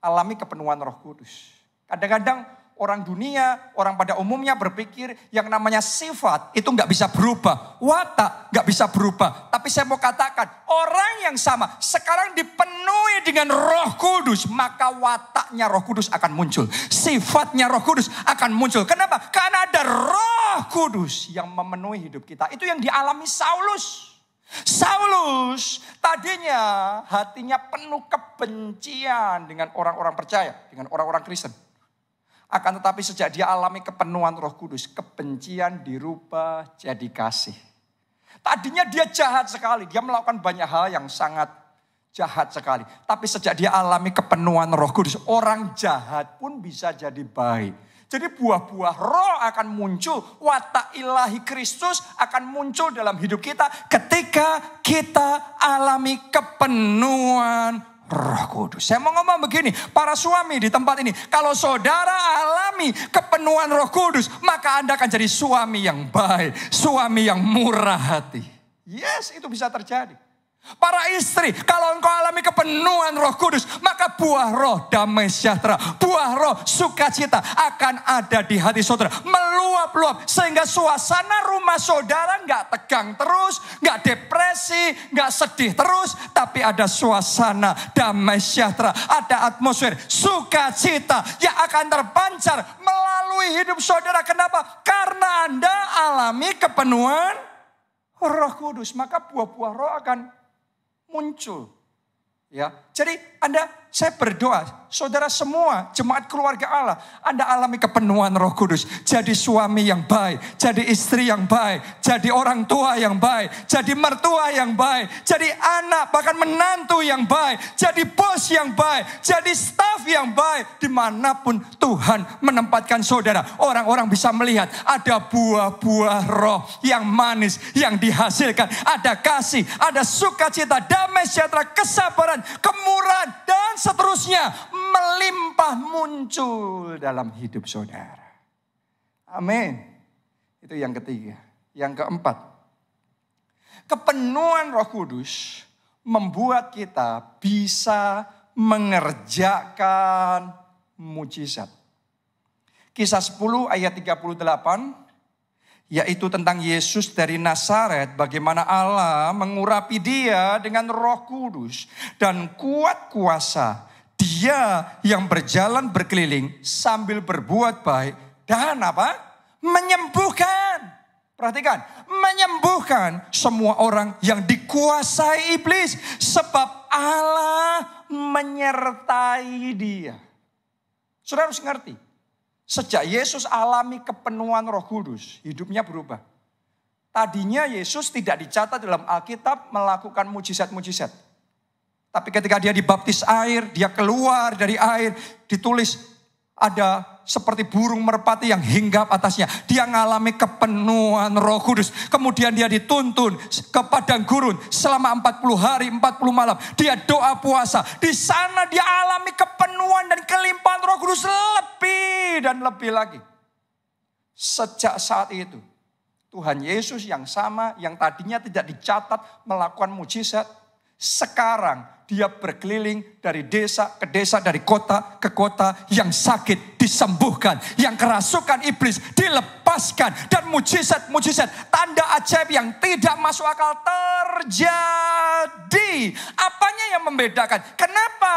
alami kepenuhan Roh Kudus. Kadang-kadang orang dunia, orang pada umumnya berpikir yang namanya sifat itu nggak bisa berubah. Watak nggak bisa berubah. Tapi saya mau katakan, orang yang sama sekarang dipenuhi dengan Roh Kudus, maka wataknya Roh Kudus akan muncul. Sifatnya Roh Kudus akan muncul. Kenapa? Karena ada Roh Kudus yang memenuhi hidup kita. Itu yang dialami Saulus. Saulus tadinya hatinya penuh kebencian dengan orang-orang percaya, dengan orang-orang Kristen. Akan tetapi sejak dia alami kepenuhan Roh Kudus, kebencian dirubah jadi kasih. Tadinya dia jahat sekali, dia melakukan banyak hal yang sangat jahat sekali. Tapi sejak dia alami kepenuhan Roh Kudus, orang jahat pun bisa jadi baik. Jadi buah-buah roh akan muncul, watak ilahi Kristus akan muncul dalam hidup kita ketika kita alami kepenuhan Roh Kudus. Saya mau ngomong begini, para suami di tempat ini, kalau saudara alami kepenuhan Roh Kudus, maka Anda akan jadi suami yang baik, suami yang murah hati. Yes, itu bisa terjadi. Para istri, kalau engkau alami kepenuhan Roh Kudus, maka buah roh damai sejahtera, buah roh sukacita akan ada di hati saudara. Meluap-luap sehingga suasana rumah saudara nggak tegang terus, nggak depresi, nggak sedih terus. Tapi ada suasana damai sejahtera, ada atmosfer sukacita yang akan terpancar melalui hidup saudara. Kenapa? Karena Anda alami kepenuhan Roh Kudus, maka buah-buah roh akan muncul. Ya, jadi saya berdoa, saudara semua, jemaat keluarga Allah, Anda alami kepenuhan Roh Kudus. Jadi suami yang baik, jadi istri yang baik, jadi orang tua yang baik, jadi mertua yang baik, jadi anak bahkan menantu yang baik, jadi bos yang baik, jadi staf yang baik. Dimanapun Tuhan menempatkan saudara, orang-orang bisa melihat ada buah-buah roh yang manis yang dihasilkan. Ada kasih, ada sukacita, damai sejahtera, kesabaran, kemurahan, dan seterusnya melimpah muncul dalam hidup saudara. Amin. Itu yang ketiga. Yang keempat, kepenuhan Roh Kudus membuat kita bisa mengerjakan mujizat. Kisah 10 ayat 38, yaitu tentang Yesus dari Nazaret, bagaimana Allah mengurapi dia dengan Roh Kudus dan kuat kuasa. Dia yang berjalan berkeliling sambil berbuat baik dan menyembuhkan. Perhatikan, menyembuhkan semua orang yang dikuasai iblis, sebab Allah menyertai dia. Saudara harus ngerti, sejak Yesus alami kepenuhan Roh Kudus, hidupnya berubah. Tadinya Yesus tidak dicatat dalam Alkitab melakukan mujizat-mujizat. Tapi ketika dia dibaptis air, dia keluar dari air, ditulis Ada seperti burung merpati yang hinggap atasnya. Dia mengalami kepenuhan Roh Kudus. Kemudian dia dituntun ke padang gurun selama 40 hari, 40 malam. Dia doa puasa. Di sana dia alami kepenuhan dan kelimpahan Roh Kudus lebih dan lebih lagi. Sejak saat itu, Tuhan Yesus yang sama, yang tadinya tidak dicatat melakukan mujizat, sekarang dia berkeliling dari desa ke desa, dari kota ke kota, yang sakit disembuhkan, yang kerasukan iblis dilepaskan, dan mujizat-mujizat, tanda ajaib yang tidak masuk akal terjadi. Apanya yang membedakan? Kenapa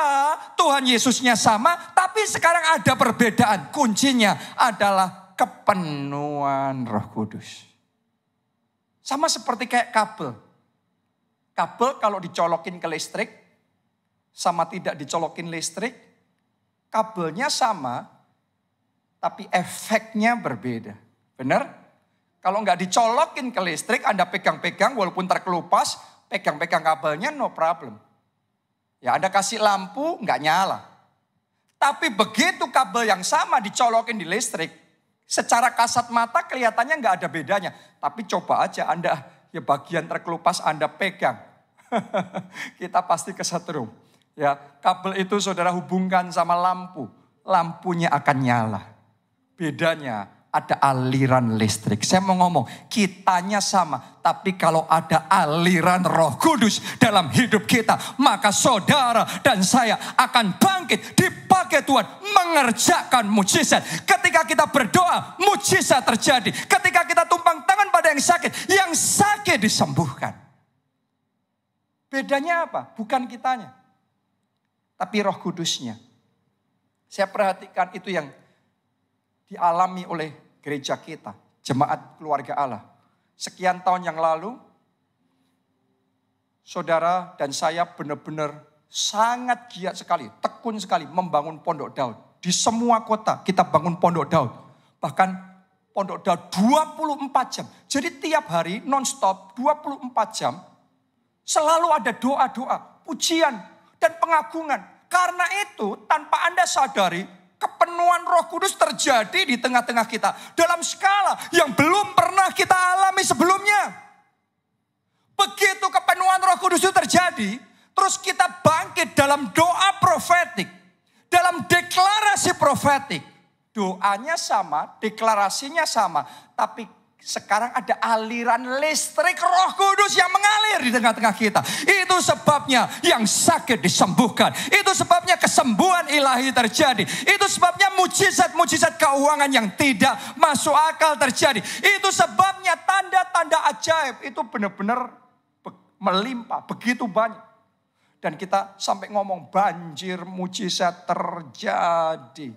Tuhan Yesusnya sama, tapi sekarang ada perbedaan? Kuncinya adalah kepenuhan Roh Kudus. Sama seperti kayak kabel. Kabel kalau dicolokin ke listrik, sama tidak dicolokin listrik, kabelnya sama, tapi efeknya berbeda. Benar? Kalau nggak dicolokin ke listrik, Anda pegang-pegang walaupun terkelupas, pegang-pegang kabelnya no problem. Ya Anda kasih lampu, nggak nyala. Tapi begitu kabel yang sama dicolokin di listrik, secara kasat mata kelihatannya nggak ada bedanya. Tapi coba aja Anda, ya bagian terkelupas Anda pegang. Kita pasti kesetrum. Ya, kabel itu saudara hubungkan sama lampu. Lampunya akan nyala. Bedanya ada aliran listrik. Saya mau ngomong, kitanya sama. Tapi kalau ada aliran Roh Kudus dalam hidup kita, maka saudara dan saya akan bangkit, dipakai Tuhan mengerjakan mujizat. Ketika kita berdoa, mujizat terjadi. Ketika kita tumpang tangan pada yang sakit disembuhkan. Bedanya apa? Bukan kitanya, tapi Roh Kudusnya. Saya perhatikan itu yang dialami oleh gereja kita, jemaat keluarga Allah. Sekian tahun yang lalu, saudara dan saya benar-benar sangat giat sekali, tekun sekali membangun Pondok Daud. Di semua kota kita bangun Pondok Daud. Bahkan Pondok Daud 24 jam. Jadi tiap hari non-stop 24 jam. Selalu ada doa-doa, pujian, dan pengagungan. Karena itu tanpa Anda sadari, kepenuhan Roh Kudus terjadi di tengah-tengah kita. Dalam skala yang belum pernah kita alami sebelumnya. Begitu kepenuhan Roh Kudus itu terjadi, terus kita bangkit dalam doa profetik. Dalam deklarasi profetik. Doanya sama, deklarasinya sama, tapi sekarang ada aliran listrik Roh Kudus yang mengalir di tengah-tengah kita. Itu sebabnya yang sakit disembuhkan. Itu sebabnya kesembuhan ilahi terjadi. Itu sebabnya mujizat-mujizat keuangan yang tidak masuk akal terjadi. Itu sebabnya tanda-tanda ajaib itu benar-benar melimpah. Begitu banyak. Dan kita sampai ngomong banjir mujizat terjadi.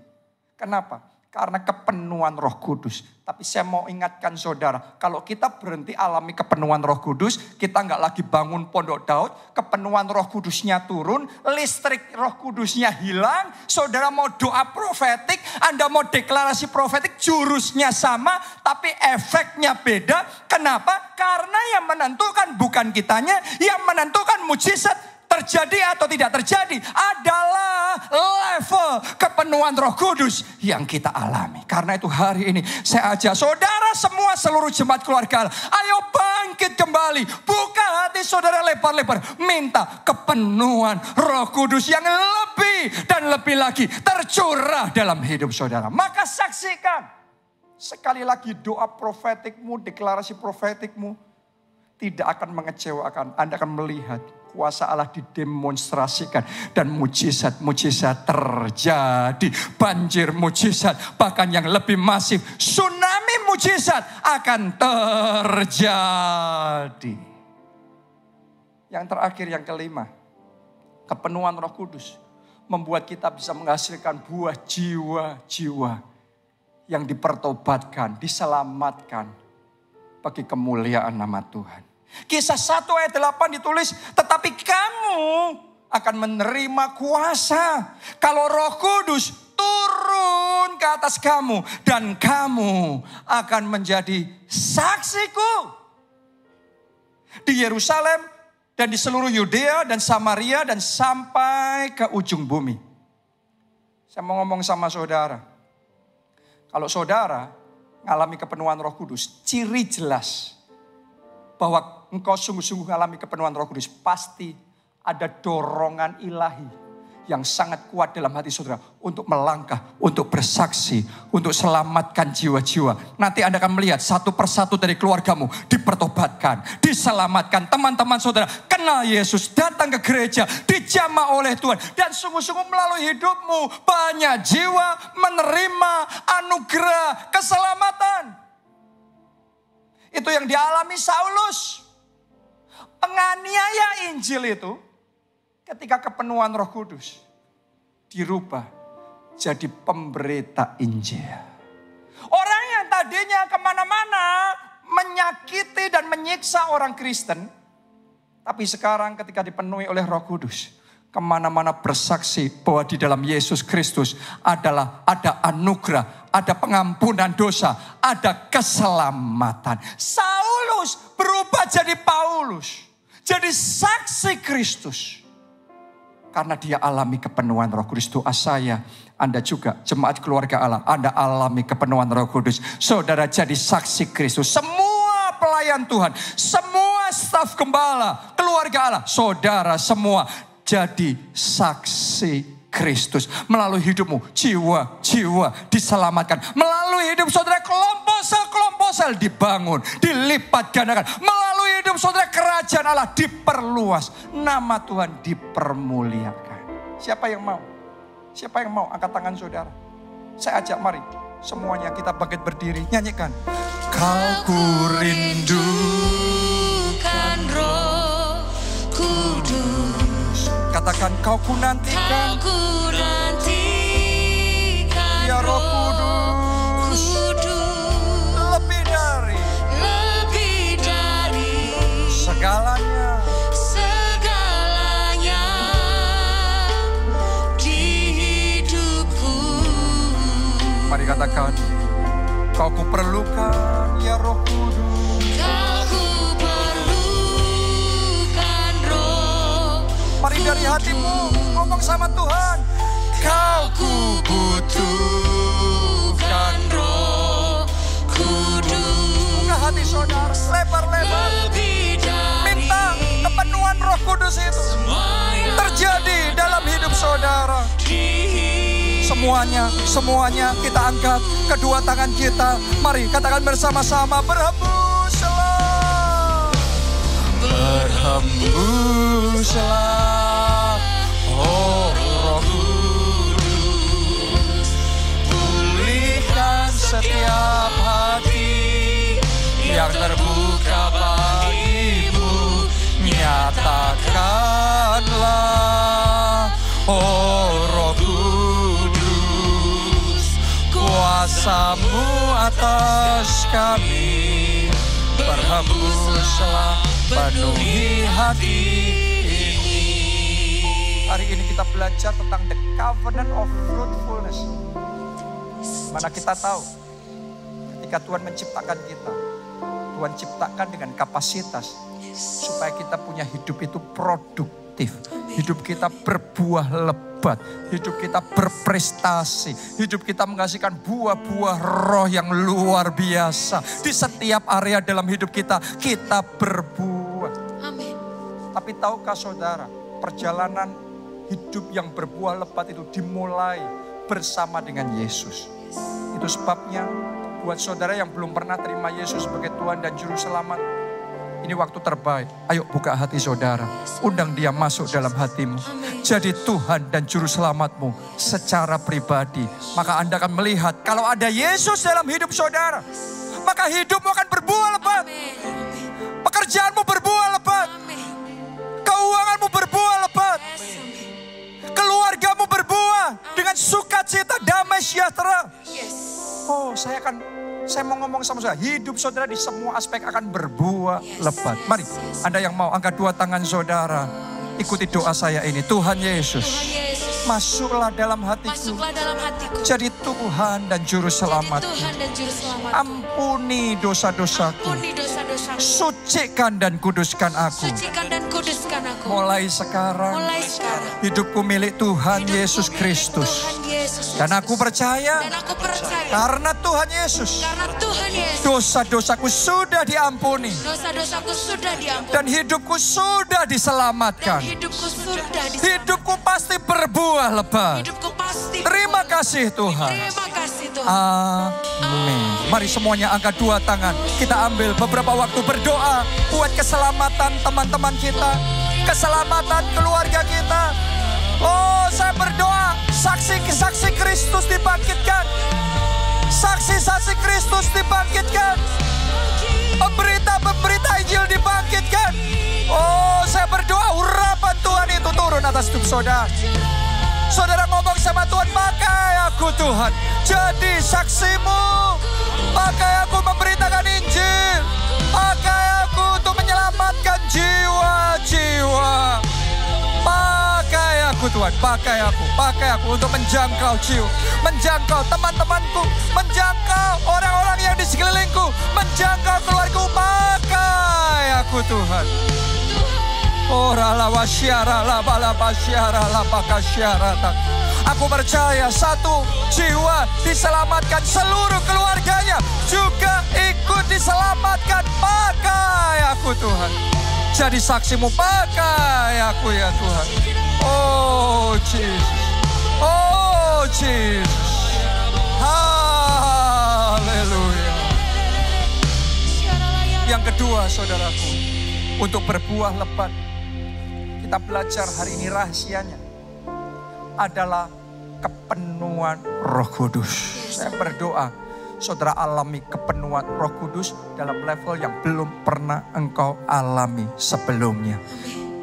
Kenapa? Karena kepenuhan Roh Kudus. Tapi saya mau ingatkan saudara, kalau kita berhenti alami kepenuhan Roh Kudus, kita nggak lagi bangun Pondok Daud, kepenuhan Roh Kudusnya turun, listrik Roh Kudusnya hilang, saudara mau doa profetik, Anda mau deklarasi profetik, jurusnya sama, tapi efeknya beda. Kenapa? Karena yang menentukan bukan kitanya, yang menentukan mujizat terjadi atau tidak terjadi adalah level kepenuhan Roh Kudus yang kita alami. Karena itu hari ini saya ajak saudara semua seluruh jemaat keluarga Allah, ayo bangkit kembali. Buka hati saudara lebar-lebar. Minta kepenuhan Roh Kudus yang lebih dan lebih lagi tercurah dalam hidup saudara. Maka saksikan. Sekali lagi doa profetikmu, deklarasi profetikmu tidak akan mengecewakan. Anda akan melihat kuasa Allah didemonstrasikan dan mujizat-mujizat terjadi. Banjir mujizat, bahkan yang lebih masif, tsunami mujizat akan terjadi. Yang terakhir, yang kelima, kepenuhan Roh Kudus membuat kita bisa menghasilkan buah jiwa-jiwa yang dipertobatkan, diselamatkan bagi kemuliaan nama Tuhan. Kisah 1 ayat 8 ditulis, tetapi kamu akan menerima kuasa kalau Roh Kudus turun ke atas kamu, dan kamu akan menjadi saksiku di Yerusalem dan di seluruh Yudea dan Samaria dan sampai ke ujung bumi. Saya mau ngomong sama saudara, Kalau saudara mengalami kepenuhan Roh Kudus, ciri jelas bahwa engkau sungguh-sungguh mengalami kepenuhan Roh Kudus, pasti ada dorongan ilahi yang sangat kuat dalam hati saudara untuk melangkah, untuk bersaksi, untuk selamatkan jiwa-jiwa. Nanti Anda akan melihat satu persatu dari keluargamu dipertobatkan, diselamatkan. Teman-teman saudara kenal Yesus, datang ke gereja, dijamah oleh Tuhan. Dan sungguh-sungguh melalui hidupmu banyak jiwa menerima anugerah keselamatan. Itu yang dialami Saulus. Penganiaya Injil itu ketika kepenuhan Roh Kudus dirubah jadi pemberita Injil. Orang yang tadinya kemana-mana menyakiti dan menyiksa orang Kristen, tapi sekarang ketika dipenuhi oleh Roh Kudus, kemana-mana bersaksi bahwa di dalam Yesus Kristus ada anugerah, ada pengampunan dosa, ada keselamatan. Saulus berubah jadi Paulus, jadi saksi Kristus. Karena dia alami kepenuhan Roh Kudus. Doa saya, Anda juga jemaat keluarga Allah, Anda alami kepenuhan Roh Kudus. Saudara jadi saksi Kristus. Semua pelayan Tuhan, semua staf gembala, keluarga Allah, saudara semua jadi saksi Kristus. Melalui hidupmu, jiwa-jiwa diselamatkan. Melalui hidup saudara, kelompok sel dibangun, dilipat gandakan. Melalui hidup saudara, kerajaan Allah diperluas. Nama Tuhan dipermuliakan. Siapa yang mau? Siapa yang mau? Angkat tangan saudara. Saya ajak, mari semuanya kita bangkit berdiri, nyanyikan. Kau ku rindukan Roh Kudus. Katakan, kau ku nantikan. Kau ku nantikan ya Roh Kudus. Lebih dari segalanya di hidupku. Mari katakan, kau ku perlukan ya Roh Kudus. Kau ku perlukan Roh. Mari dari hatimu ngomong sama Tuhan. Kau ku butuhkan Roh Kudus. Buka hati saudara, lebar-lebar. Minta kepenuhan Roh Kudus itu terjadi dalam hidup saudara. Semuanya kita angkat kedua tangan kita. Mari katakan bersama-sama, berhembuslah. Berhembuslah, oh Roh Kudus. Pulihkan setiap hati yang terbuka bagimu. Nyatakanlah, oh Roh Kudus, kuasa-Mu atas kami. Berhembuslah, penuhi hati ini. Hari ini kita belajar tentang the covenant of fruitfulness. Mana kita tahu ketika Tuhan menciptakan kita, Tuhan ciptakan dengan kapasitas supaya kita punya hidup itu produktif. Hidup kita berbuah lebat, hidup kita berprestasi, hidup kita menghasilkan buah-buah roh yang luar biasa. Di setiap area dalam hidup kita berbuah. Amin. Tapi tahukah saudara, perjalanan hidup yang berbuah lebat itu dimulai bersama dengan Yesus. Itu sebabnya buat saudara yang belum pernah terima Yesus sebagai Tuhan dan Juru Selamat, ini waktu terbaik. Ayo buka hati saudara. Undang dia masuk dalam hatimu. Jadi Tuhan dan Juru Selamatmu secara pribadi. Maka Anda akan melihat kalau ada Yesus dalam hidup saudara, maka hidupmu akan berbuah lebat. Pekerjaanmu berbuah lebat. Keuanganmu berbuah lebat. Keluargamu berbuah dengan sukacita, damai, sejahtera. Oh, saya mau ngomong sama saudara, hidup saudara di semua aspek akan berbuah lebat. Mari, Anda yang mau angkat dua tangan saudara, ikuti doa saya ini. Tuhan Yesus, masuklah dalam hatiku. Jadi Tuhan dan Juru Selamatku. Ampuni dosa-dosaku. Sucikan dan kuduskan aku. Mulai sekarang, hidupku milik Tuhan Yesus Kristus. Dan aku percaya karena Tuhan Yesus, dosa-dosaku sudah diampuni. Dan hidupku sudah diselamatkan. Hidupku pasti berbuah lebat. Terima kasih Tuhan. Amin. Mari semuanya angkat dua tangan. Kita ambil beberapa waktu berdoa buat keselamatan teman-teman kita, keselamatan keluarga kita. Oh, saya berdoa saksi-saksi Kristus dibangkitkan. Saksi-saksi Kristus dibangkitkan. Pemberita-pemberita Injil dibangkitkan. Oh, saya berdoa urapan Tuhan itu turun atas hidup saudara. Saudara ngomong sama Tuhan, pakai aku Tuhan jadi saksimu. Pakai aku memberitakan Injil. Pakai aku untuk menyelamatkan jiwa-jiwa. Pakai aku Tuhan, pakai aku untuk menjangkau jiwa, menjangkau teman-temanku, menjangkau orang-orang yang di sekelilingku, menjangkau keluargaku. Pakai aku Tuhan. Aku percaya satu jiwa diselamatkan, seluruh keluarganya juga ikut diselamatkan. Pakai aku Tuhan jadi saksimu, pakai aku ya Tuhan. Oh Jesus, oh Jesus, haleluya. Yang kedua saudaraku, untuk berbuah lebat, kita belajar hari ini rahasianya adalah kepenuhan Roh Kudus. Saya berdoa saudara alami kepenuhan Roh Kudus dalam level yang belum pernah engkau alami sebelumnya.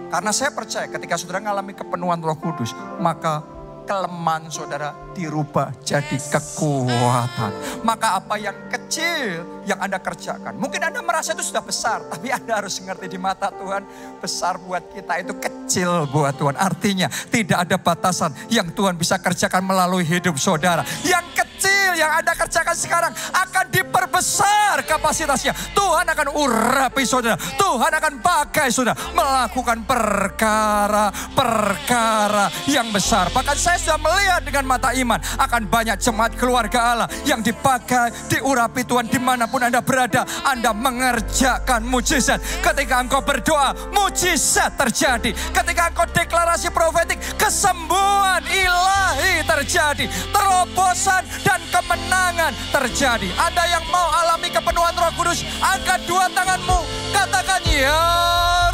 Karena saya percaya ketika saudara mengalami kepenuhan Roh Kudus, maka kelemahan saudara dirubah jadi kekuatan. Maka apa yang kecil yang Anda kerjakan, mungkin Anda merasa itu sudah besar, tapi Anda harus mengerti di mata Tuhan, besar buat kita itu kecil buat Tuhan. Artinya tidak ada batasan yang Tuhan bisa kerjakan melalui hidup saudara. Yang kecil yang Anda kerjakan sekarang akan diperbesar kapasitasnya. Tuhan akan urapi saudara. Tuhan akan pakai saudara melakukan perkara-perkara yang besar. Bahkan saya sudah melihat dengan mata iman akan banyak jemaat keluarga Allah yang dipakai, diurapi Tuhan dimanapun Anda berada. Anda mengerjakan mujizat. Ketika engkau berdoa, mujizat terjadi. Ketika engkau deklarasi profetik, kesembuhan ilahi terjadi. Terobosan dan kemenangan terjadi. Anda yang mau alami kepenuhan Roh Kudus, angkat dua tanganmu. Katakan, ya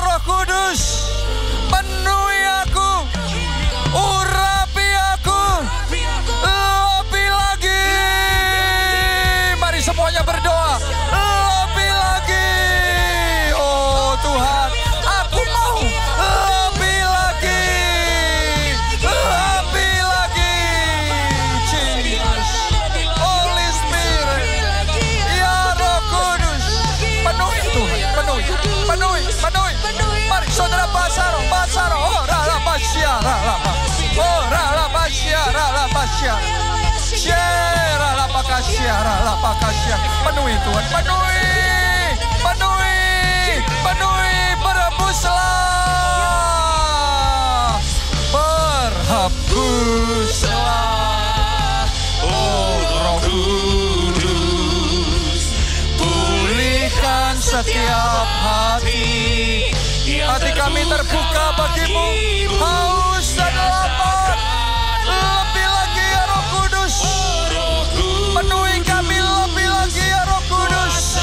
Roh Kudus, penuhi aku, urapi aku, lebih lagi. Mari semuanya berdoa, lebih lagi. Oh Tuhan, aku mau lebih lagi, lebih lagi. Jesus, Holy Spirit, ya Roh Kudus, penuhi Tuhan, penuhi. Mari saudara basaro, oh rala basyara, penuhi Tuhan, penuhi, berhembuslah, oh Roh Kudus, pulihkan setiap hati kami terbuka bagimu, haus dan lapar. Lebih lagi ya Roh Kudus, penuhi kami lebih lagi ya Roh Kudus.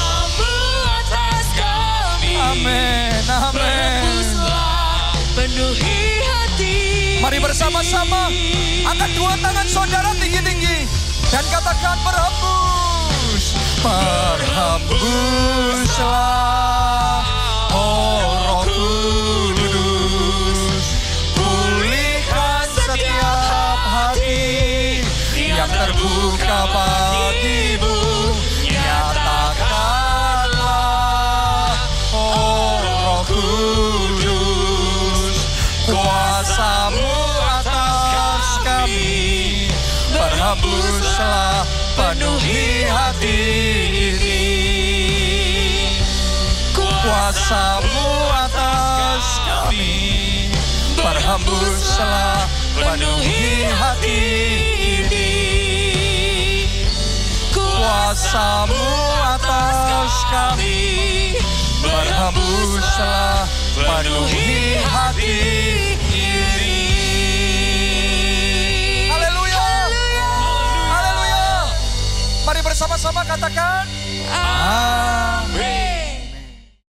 Amin, amin. Mari bersama-sama angkat dua tangan saudara tinggi-tinggi dan katakan berhembus, berhembuslah, oh Roh Kudus, pulihkan setiap hati yang terbuka bagimu. Nyatakanlah, oh Roh Kudus, kuasamu atas kami. Berhembuslah, penuhi hati ini. Kuasamu atas kami, berhembuslah, penuhi hati ini. kuasamu atas kami, berhembuslah penuhi hati ini. Haleluya, haleluya. Mari bersama-sama katakan,